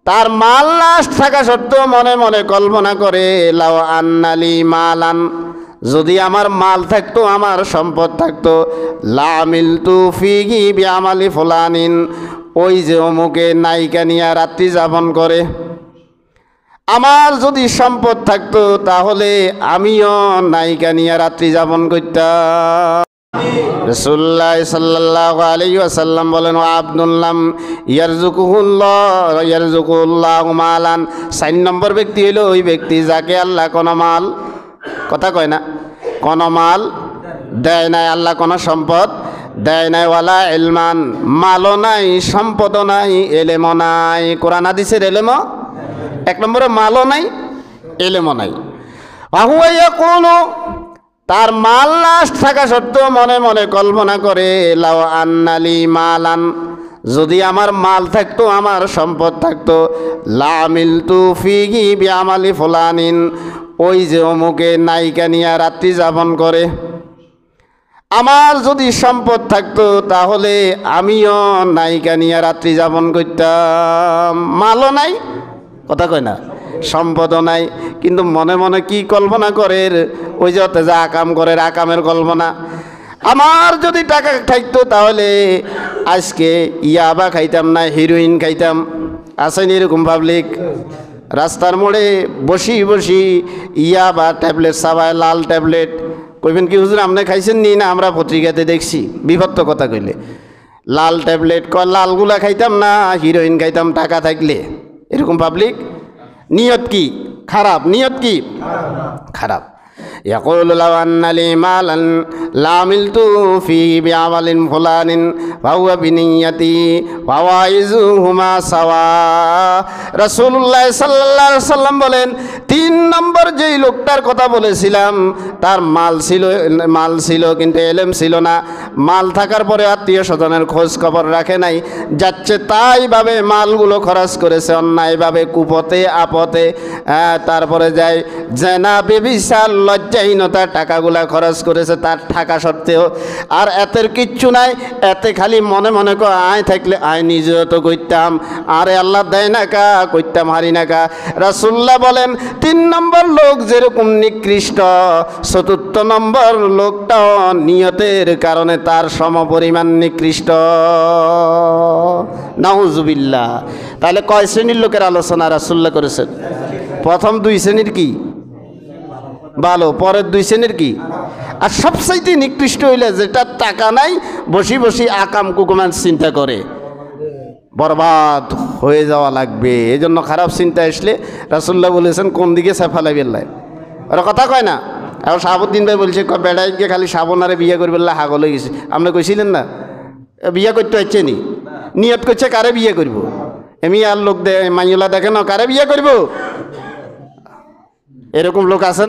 তার মাল নাশ থাকা সত্ত্বেও মনে মনে কল্পনা করে লাও আন্নালি মালান, যদি আমার মাল থাকতো, আমার সম্পদ থাকতো, লা আমিলতু ফিহি বিআমালি ফুলানিন, ওই যে অমুকে নায়িকা নিয়ে রাত্রি যাপন করে, আমার যদি সম্পদ থাকতো তাহলে আমিও নায়িকা নিয়ে রাত্রি যাপন করতাম। রাসূলুল্লাহ সাল্লাল্লাহু আলাইহি ওয়াসাল্লাম বলেন, আব্দুল্লাম ইয়ারযুকুল্লাহু মালান, 4 নম্বর ব্যক্তি হইল ওই ব্যক্তি যাকে আল্লাহ কোনো মাল, কথা কয় না, কোনো মাল দেয় নাই, আল্লাহ কোনো সম্পদ দেয় নাই, ওয়ালা ইলমান, মালও নাই, সম্পদও নাই, এলেমও নাই। কোরআন হাদিসের এলেমও 1 নম্বরে মালও নাই, এলেমও নাই। ওয়া ইয়াকুলু, তার মাল নাশ থাকা সত্ত্বেও মনে মনে কল্পনা করে লাও আন্নালি মালান, যদি আমার মাল থাকতো, আমার সম্পদ থাকতো, লা আমিলতু ফিহি বিআমালি ফুলানিন, ওই যে অমুকে নায়িকা নিয়ে রাত্রি যাপন করে, আমার যদি সম্পদ থাকতো তাহলে আমিও নায়িকা নিয়ে রাত্রি যাপন করতাম। মালও নাই, কথা কয় না, সম্পদও নাই, কিন্তু মনে মনে কি কল্পনা করে, ওই যে যা আকাম করে আকামের কল্পনা। আমার যদি টাকা থাকতো তাহলে আজকে ইয়াবা খাইতাম না, হিরোইন খাইতাম। আসেন এরকম পাবলিক, রাস্তার মোড়ে বসি বসি ইয়াবা ট্যাবলেট চাবায়, লাল ট্যাবলেট। কইবেন কি হুজুর আপনি খাইছেন নি? না, আমরা পত্রিকাতে দেখছি। বিভক্ত কথা কইলে লাল ট্যাবলেট, কয় লালগুলা খাইতাম না, হিরোইন খাইতাম টাকা থাকলে। এরকম পাবলিক, নিয়ত কি খারাপ, নিয়ত কি খারাপ। ইয়াকুলু লাও আন্না লি মালান লা আমিলতু ফিহি বিআমালিন ফুলানিন ফাহুয়া বিনিয়াতি ফাওয়াইজুহুমা সাওয়া। রাসূলুল্লাহ সাল্লাল্লাহু আলাইহি ওয়াসাল্লাম বলেন, 3 নম্বর যেই লোকটার কথা বলেছিলাম, তার মাল ছিল কিন্তু এলেম ছিল না। মাল থাকার পরে আত্মীয় স্বজনের খোঁজ খবর রাখে নাই, যাচ্ছে তাইভাবে মালগুলো খরচ করেছে অন্যায়ভাবে, কুপথে আপথে। তারপরে যায় জেনা, বেবিচার, লজ্জাহীনতা, টাকাগুলা খরচ করেছে তার থাকা সত্ত্বেও। আর এতের কিচ্ছু নাই, এতে খালি মনে মনে আয় থাকলে আয় নিজেও তো করতাম, আরে আল্লাহ দেয় না কা, করতাম হারি না কা। রাসূলুল্লাহ বলেন 3 নম্বর লোক যেরকম নিকৃষ্ট, 4র্থ নম্বর লোকটাও নিয়তের কারণে তার সমপরিমাণ নিকৃষ্ট। নাউজুবিল্লাহ। তাহলে কয় শ্রেণীর লোকের আলোচনা রাসূলুল্লাহ করেছেন? প্রথম 2 শ্রেণীর কি ভালো, পরের 2 শ্রেণীর কি? আর সবচাইতে নিকৃষ্ট হইলে যেটা টাকা নাই, বসি বসি আকাম কুকুমান চিন্তা করে, বরবাদ হয়ে যাওয়া লাগবে। এই জন্য খারাপ চিন্তা আসলে রাসূলুল্লাহ বলেছেন কোন দিকে সেফালাই বেল্লায়, ওরা কথা কয় না। এখন শাহাবুদ্দিন ভাই বলছে বেড়াই গিয়ে খালি শাবনারে বিয়ে করবে, হাগল হয়ে গেছে। আপনি কইছিলেন না বিয়ে করতে হচ্ছে নি, নিয়ত করছে কারে বিয়ে করবো, এমনি আর লোক মাইলা দেখে না কারে বিয়ে করবো, এরকম লোক আছেন।